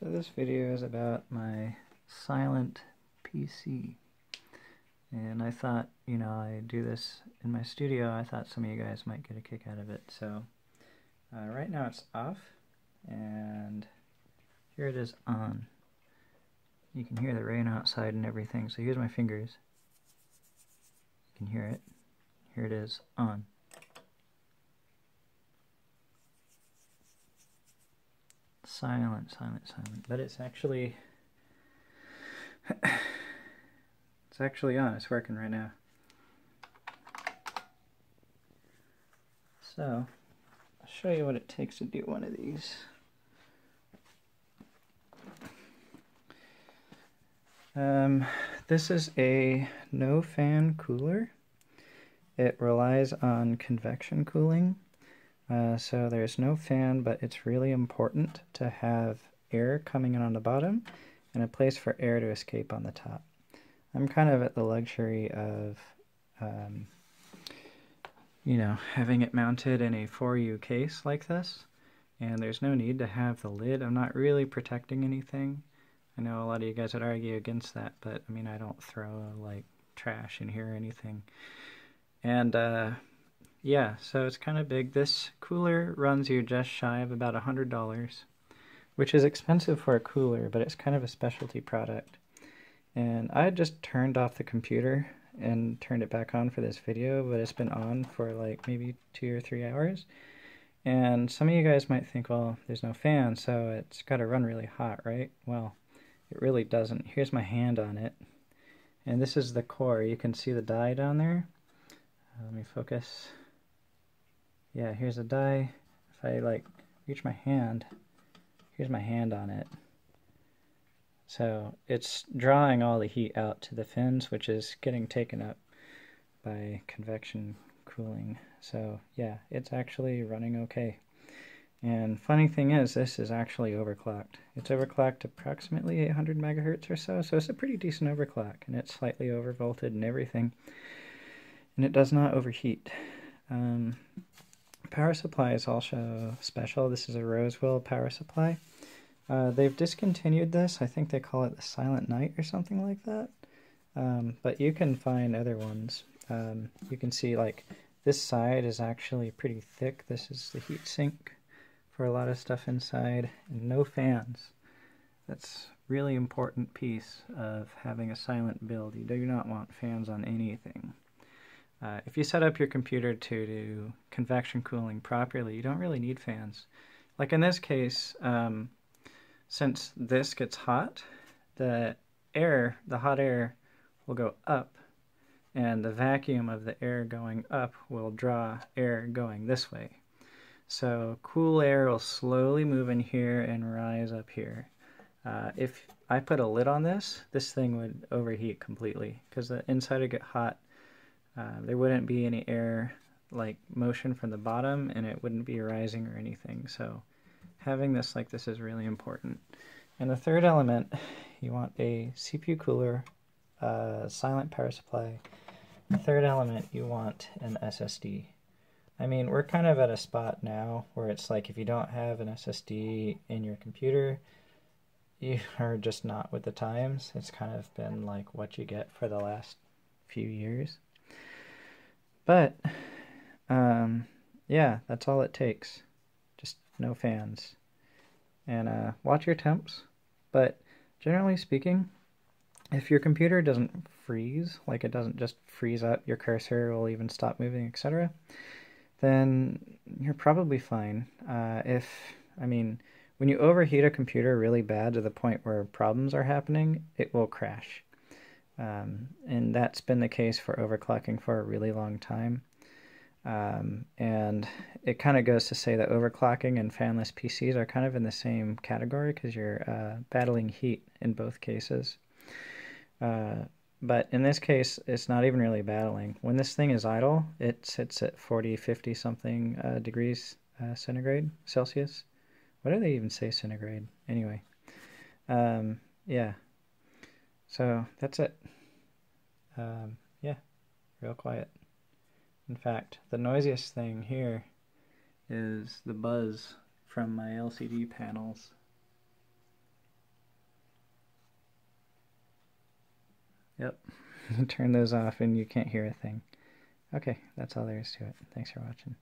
So this video is about my silent PC, and I thought, I do this in my studio. I thought some of you guys might get a kick out of it. So right now it's off, and here it is on. You can hear the rain outside and everything, so here's my fingers. You can hear it. Here it is on. Silent, silent, silent. But it's actually it's actually on. It's working right now. So I'll show you what it takes to do one of these. This is a no fan cooler. It relies on convection cooling. So there's no fan, but it's really important to have air coming in on the bottom and a place for air to escape on the top. I'm kind of at the luxury of, having it mounted in a 4U case like this, and there's no need to have the lid. I'm not really protecting anything. I know a lot of you guys would argue against that, but I mean, I don't throw like trash in here or anything. And yeah, so it's kind of big. This cooler runs you just shy of about $100, which is expensive for a cooler, but it's kind of a specialty product. And I just turned off the computer and turned it back on for this video, but it's been on for like maybe 2 or 3 hours. And some of you guys might think, well, there's no fan, so it's got to run really hot, right? Well, it really doesn't. Here's my hand on it. And this is the core. You can see the die down there. Let me focus. Yeah, here's a die. If I like reach my hand, here's my hand on it. So it's drawing all the heat out to the fins, which is getting taken up by convection cooling. So yeah, it's actually running okay. And funny thing is, this is actually overclocked. It's overclocked approximately 800 megahertz or so, so it's a pretty decent overclock, and it's slightly overvolted and everything. And it does not overheat. Power supply is also special. This is a Roseville power supply. They've discontinued this. I think they call it the Silent Night or something like that. But you can find other ones. You can see like this side is actually pretty thick. This is the heat sink for a lot of stuff inside, and no fans. That's really important piece of having a silent build. You do not want fans on anything. If you set up your computer to do convection cooling properly, you don't really need fans. Like in this case, since this gets hot, the hot air will go up, and the vacuum of the air going up will draw air going this way. So cool air will slowly move in here and rise up here. If I put a lid on this thing would overheat completely because the inside would get hot. There wouldn't be any air like motion from the bottom, and it wouldn't be rising or anything. So having this like this is really important. And the third element, you want a CPU cooler, silent power supply. The third element, you want an SSD. I mean, we're kind of at a spot now where it's like if you don't have an SSD in your computer, you are just not with the times. It's kind of been like what you get for the last few years. But, yeah, that's all it takes. Just no fans. And watch your temps. But generally speaking, if your computer doesn't freeze, like it doesn't just freeze up, your cursor will even stop moving, etc., then you're probably fine. When you overheat a computer really bad to the point where problems are happening, it will crash. And that's been the case for overclocking for a really long time. And it kind of goes to say that overclocking and fanless PCs are kind of in the same category because you're battling heat in both cases. But in this case, it's not even really battling. When this thing is idle, it sits at 40, 50 something degrees Celsius. What do they even say centigrade? Anyway, yeah. So that's it. Yeah, real quiet. In fact, the noisiest thing here is the buzz from my LCD panels. Yep. Turn those off and you can't hear a thing. Okay, that's all there is to it. Thanks for watching.